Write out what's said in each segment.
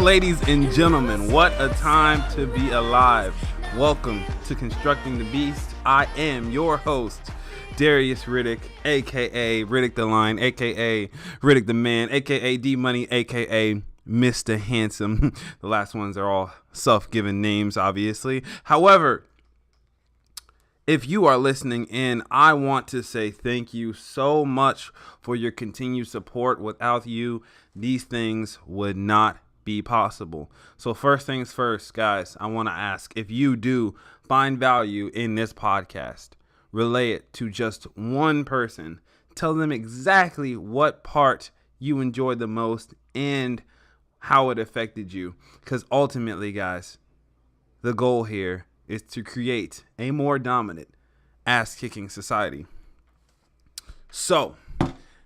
ladies and gentlemen, what a time to be alive. Welcome to Constructing the Beast. I am your host, Darius Riddick, a.k.a. Riddick the Lion, a.k.a. Riddick the Man, a.k.a. D-Money, a.k.a. Mr. Handsome. The last ones are all self-given names, obviously. However, if you are listening in, I want to say thank you so much for your continued support. Without you, these things would not be possible. So first things first, guys, I want to ask, if you do find value in this podcast, relay it to just one person. Tell them exactly what part you enjoyed the most and how it affected you. Because ultimately, guys, the goal here is to create a more dominant, ass-kicking society. So,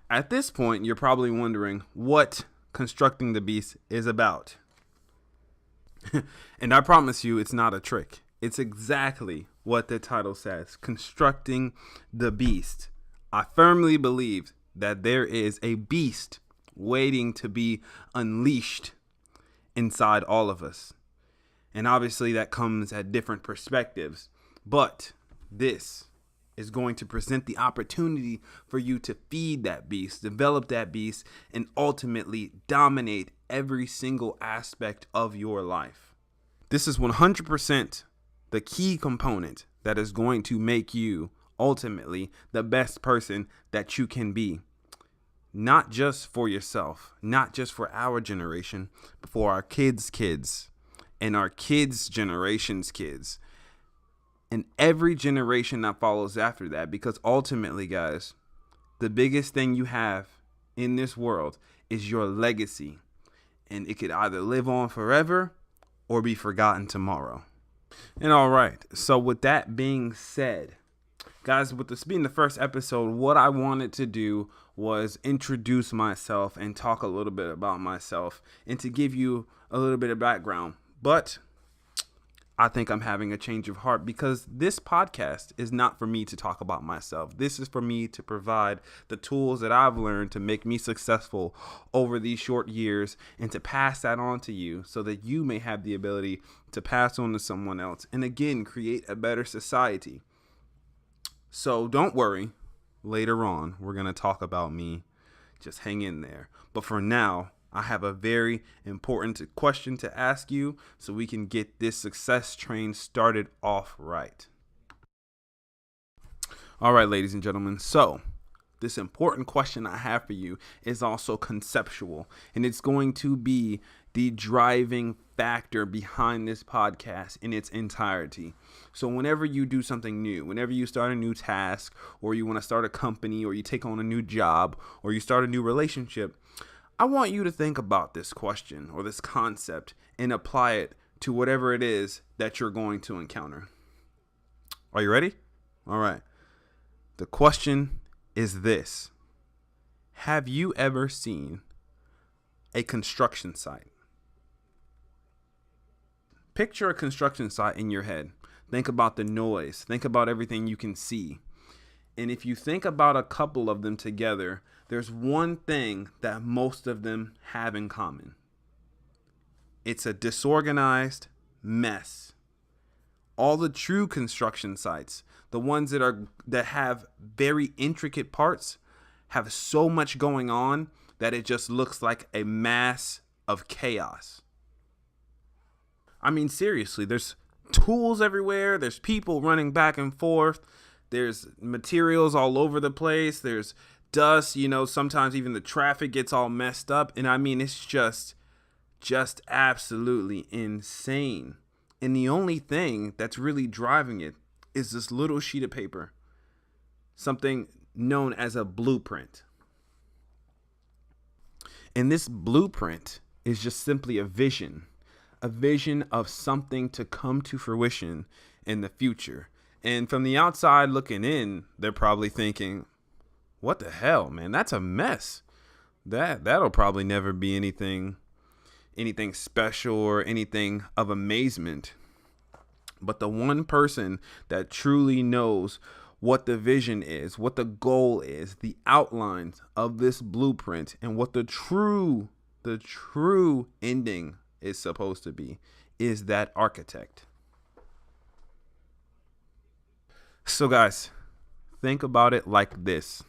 at this point, you're probably wondering what Constructing the Beast is about. And I promise you, it's not a trick. It's exactly what the title says, Constructing the Beast. I firmly believe that there is a beast waiting to be unleashed inside all of us. And obviously that comes at different perspectives. But this is going to present the opportunity for you to feed that beast, develop that beast, and ultimately dominate every single aspect of your life. This is 100% the key component that is going to make you ultimately the best person that you can be. Not just for yourself, not just for our generation, but for our kids' kids and our kids' generation's kids and every generation that follows after that. Because ultimately, guys, the biggest thing you have in this world is your legacy, and it could either live on forever or be forgotten tomorrow. And all right, so with that being said, guys, with this being the first episode, what I wanted to do was introduce myself and talk a little bit about myself and to give you a little bit of background. But I think I'm having a change of heart because this podcast is not for me to talk about myself. This is for me to provide the tools that I've learned to make me successful over these short years and to pass that on to you so that you may have the ability to pass on to someone else and again, create a better society. So don't worry. Later on, we're going to talk about me. Just hang in there. But for now, I have a very important question to ask you so we can get this success train started off right. All right, ladies and gentlemen. So this important question I have for you is also conceptual, and it's going to be the driving factor behind this podcast in its entirety. So whenever you do something new, whenever you start a new task, or you want to start a company, or you take on a new job, or you start a new relationship, I want you to think about this question or this concept and apply it to whatever it is that you're going to encounter. Are you ready? All right. The question is this: have you ever seen a construction site? Picture a construction site in your head. Think about the noise. Think about everything you can see. And if you think about a couple of them together, there's one thing that most of them have in common. It's a disorganized mess. All the true construction sites, the ones that have very intricate parts, have so much going on that it just looks like a mass of chaos. I mean, seriously, there's tools everywhere. There's people running back and forth. There's materials all over the place. There's dust, sometimes even the traffic gets all messed up. And I mean, it's just absolutely insane. And the only thing that's really driving it is this little sheet of paper, something known as a blueprint. And this blueprint is just simply a vision of something to come to fruition in the future. And from the outside looking in, they're probably thinking, what the hell, man? That's a mess. That'll probably never be anything special or anything of amazement. But the one person that truly knows what the vision is, what the goal is, the outlines of this blueprint, and what the true ending is supposed to be, is that architect. So guys, think about it like this.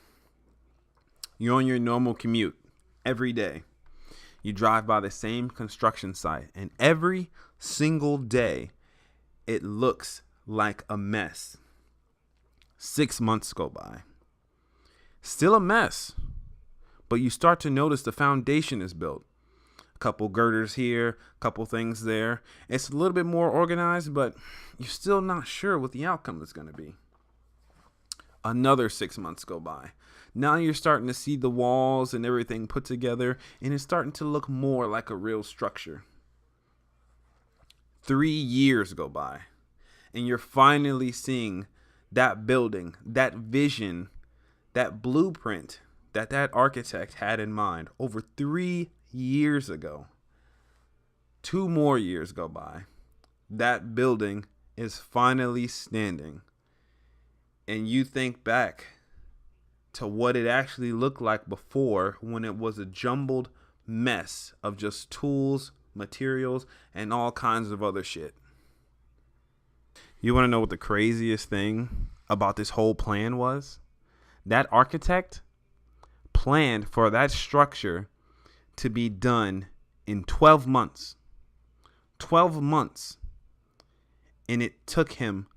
You're on your normal commute every day. You drive by the same construction site, and every single day it looks like a mess. 6 months go by. Still a mess, but you start to notice the foundation is built. A couple girders here, a couple things there. It's a little bit more organized, but you're still not sure what the outcome is going to be. Another 6 months go by. Now you're starting to see the walls and everything put together, and it's starting to look more like a real structure. 3 years go by, and you're finally seeing that building, that vision, that blueprint that architect had in mind over 3 years ago. 2 more years go by. That building is finally standing. And you think back to what it actually looked like before, when it was a jumbled mess of just tools, materials, and all kinds of other shit. You want to know what the craziest thing about this whole plan was? That architect planned for that structure to be done in 12 months. 12 months. And it took him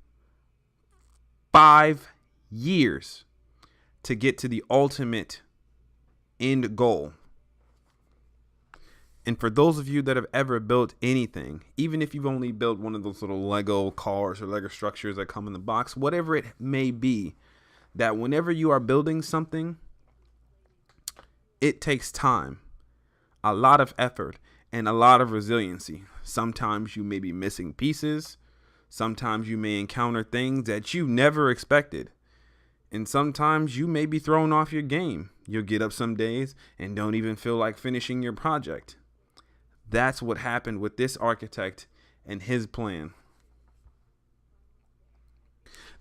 5 years to get to the ultimate end goal. And for those of you that have ever built anything, even if you've only built one of those little Lego cars or Lego structures that come in the box, whatever it may be, that whenever you are building something, it takes time, a lot of effort, and a lot of resiliency. Sometimes you may be missing pieces. Sometimes you may encounter things that you never expected. And sometimes you may be thrown off your game. You'll get up some days and don't even feel like finishing your project. That's what happened with this architect and his plan.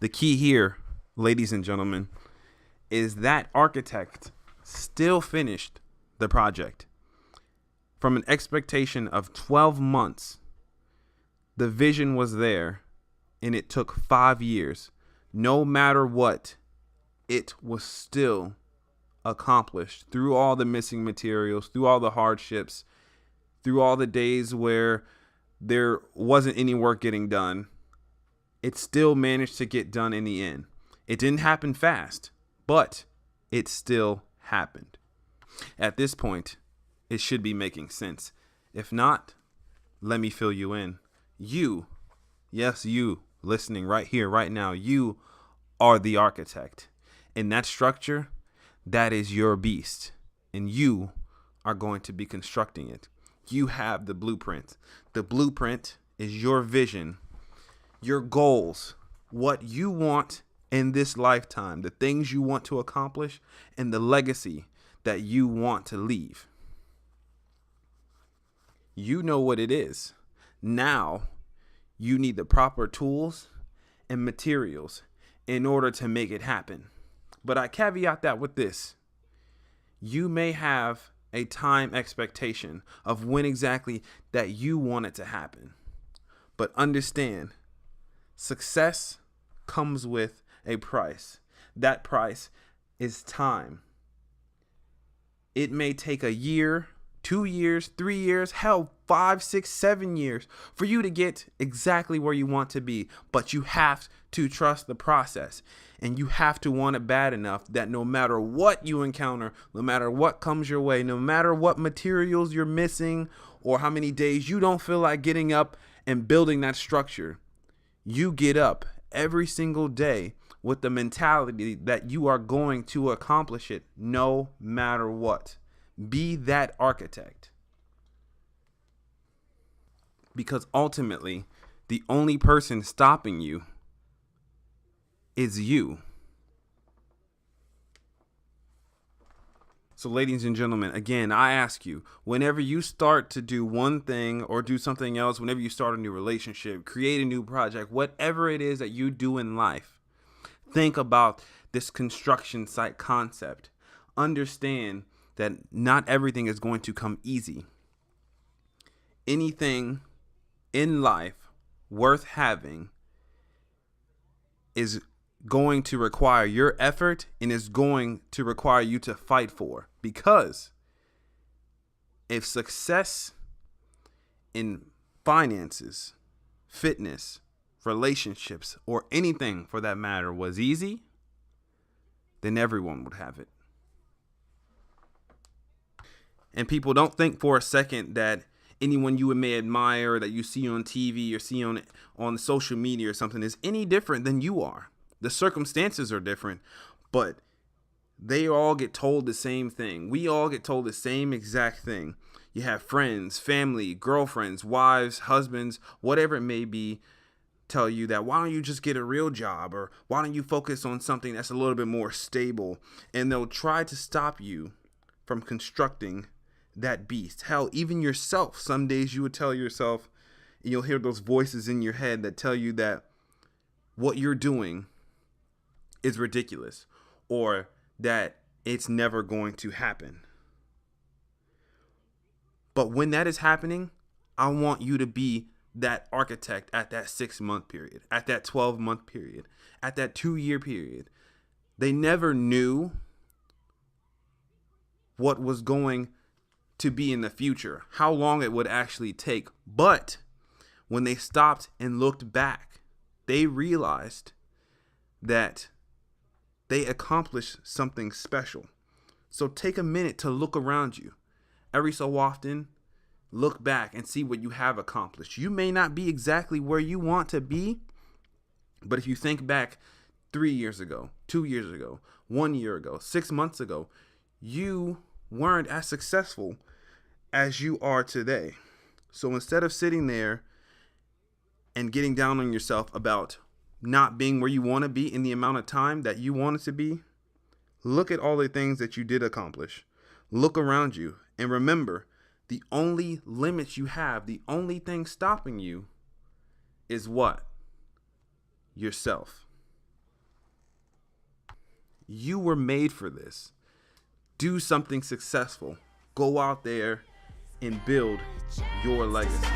The key here, ladies and gentlemen, is that architect still finished the project. From an expectation of 12 months, the vision was there, and it took 5 years. No matter what, it was still accomplished through all the missing materials, through all the hardships, through all the days where there wasn't any work getting done. It still managed to get done in the end. It didn't happen fast, but it still happened. At this point, it should be making sense. If not, let me fill you in. You, yes, you listening right here, right now, you are the architect. And that structure, that is your beast. And you are going to be constructing it. You have the blueprint. The blueprint is your vision, your goals, what you want in this lifetime, the things you want to accomplish, and the legacy that you want to leave. You know what it is. Now, you need the proper tools and materials in order to make it happen. But I caveat that with this. You may have a time expectation of when exactly that you want it to happen. But understand, success comes with a price. That price is time. It may take a year, 2 years, 3 years, hell, 5, 6, 7 years for you to get exactly where you want to be. But you have to trust the process, and you have to want it bad enough that no matter what you encounter, no matter what comes your way, no matter what materials you're missing or how many days you don't feel like getting up and building that structure, you get up every single day with the mentality that you are going to accomplish it no matter what. Be that architect. Because ultimately, the only person stopping you is you. So ladies and gentlemen, again, I ask you, whenever you start to do one thing or do something else, whenever you start a new relationship, create a new project, whatever it is that you do in life, think about this construction site concept. Understand that not everything is going to come easy. anything in life worth having is going to require your effort and is going to require you to fight for. Because if success in finances, fitness, relationships, or anything for that matter was easy, then everyone would have it. And people, don't think for a second that anyone you may admire, that you see on TV or see on social media or something, is any different than you are. The circumstances are different, but they all get told the same thing. We all get told the same exact thing. You have friends, family, girlfriends, wives, husbands, whatever it may be, tell you that why don't you just get a real job, or why don't you focus on something that's a little bit more stable, and they'll try to stop you from constructing that beast. Hell, even yourself, some days you would tell yourself, and you'll hear those voices in your head that tell you that what you're doing is ridiculous, or that it's never going to happen. But when that is happening, I want you to be that architect at that 6-month period, at that 12-month period, at that 2-year period. They never knew what was going to be in the future, how long it would actually take. But when they stopped and looked back, they realized that they accomplished something special. So take a minute to look around you. Every so often, look back and see what you have accomplished. You may not be exactly where you want to be, but if you think back 3 years ago, 2 years ago, 1 year ago, 6 months ago, you weren't as successful as you are today. So instead of sitting there and getting down on yourself about not being where you want to be in the amount of time that you wanted to be, look at all the things that you did accomplish. Look around you and remember, the only limits you have, the only thing stopping you is what? Yourself. You were made for this. Do something successful. Go out there and build your legacy.